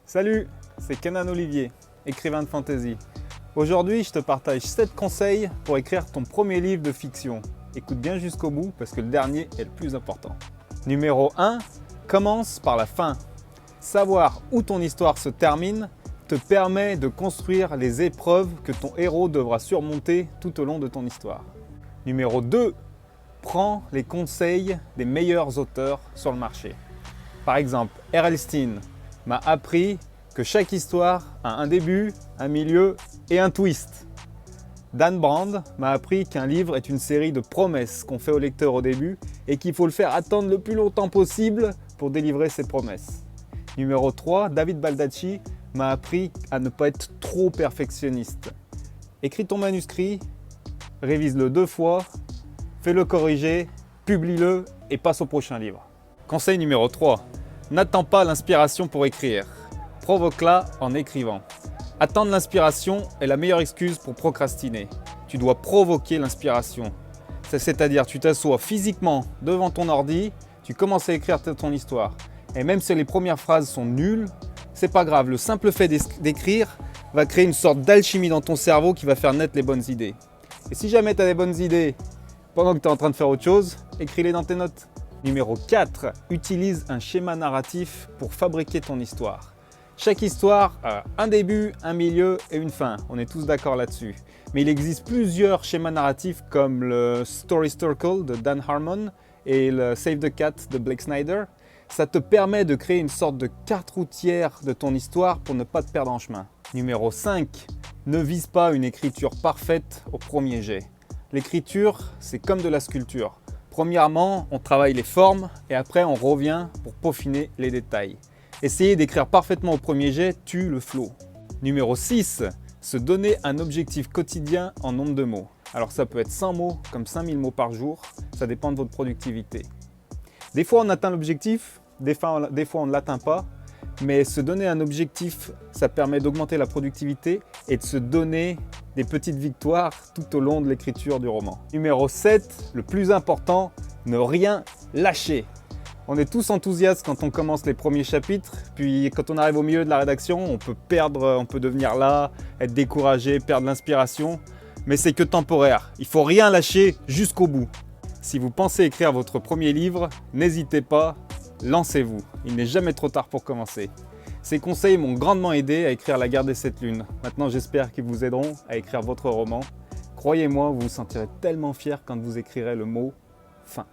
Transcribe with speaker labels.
Speaker 1: Salut, c'est Kenan Olivier, écrivain de fantasy. Aujourd'hui, je te partage 7 conseils pour écrire ton premier livre de fiction. Écoute bien jusqu'au bout parce que le dernier est le plus important. Numéro 1, commence par la fin. Savoir où ton histoire se termine te permet de construire les épreuves que ton héros devra surmonter tout au long de ton histoire. Numéro 2, prends les conseils des meilleurs auteurs sur le marché. Par exemple, R.L. Stine m'a appris que chaque histoire a un début, un milieu et un twist. Dan Brand m'a appris qu'un livre est une série de promesses qu'on fait au lecteur au début et qu'il faut le faire attendre le plus longtemps possible pour délivrer ses promesses. Numéro 3, David Baldacci m'a appris à ne pas être trop perfectionniste. Écris ton manuscrit, révise-le 2 fois, fais-le corriger, publie-le et passe au prochain livre. Conseil numéro 3, n'attends pas l'inspiration pour écrire. Provoque-la en écrivant. Attendre l'inspiration est la meilleure excuse pour procrastiner. Tu dois provoquer l'inspiration. C'est-à-dire tu t'assois physiquement devant ton ordi, tu commences à écrire ton histoire. Et même si les premières phrases sont nulles, c'est pas grave. Le simple fait d'écrire va créer une sorte d'alchimie dans ton cerveau qui va faire naître les bonnes idées. Et si jamais tu as des bonnes idées pendant que tu es en train de faire autre chose, écris-les dans tes notes. Numéro 4, utilise un schéma narratif pour fabriquer ton histoire. Chaque histoire a un début, un milieu et une fin. On est tous d'accord là-dessus. Mais il existe plusieurs schémas narratifs comme le Story Circle de Dan Harmon et le Save the Cat de Blake Snyder. Ça te permet de créer une sorte de carte routière de ton histoire pour ne pas te perdre en chemin. Numéro 5, ne vise pas une écriture parfaite au premier jet. L'écriture, c'est comme de la sculpture. Premièrement, on travaille les formes et après on revient pour peaufiner les détails. Essayer d'écrire parfaitement au premier jet tue le flow. Numéro 6, se donner un objectif quotidien en nombre de mots. Alors ça peut être 100 mots comme 5000 mots par jour, ça dépend de votre productivité. Des fois on atteint l'objectif, des fois on ne l'atteint pas, mais se donner un objectif, ça permet d'augmenter la productivité et de se donner des petites victoires tout au long de l'écriture du roman. Numéro 7, le plus important, ne rien lâcher. On est tous enthousiastes quand on commence les premiers chapitres, puis quand on arrive au milieu de la rédaction, on peut devenir là, être découragé, perdre l'inspiration, mais c'est que temporaire. Il ne faut rien lâcher jusqu'au bout. Si vous pensez écrire votre premier livre, n'hésitez pas, lancez-vous. Il n'est jamais trop tard pour commencer. Ces conseils m'ont grandement aidé à écrire La Guerre des 7 lunes. Maintenant, j'espère qu'ils vous aideront à écrire votre roman. Croyez-moi, vous vous sentirez tellement fier quand vous écrirez le mot « fin ».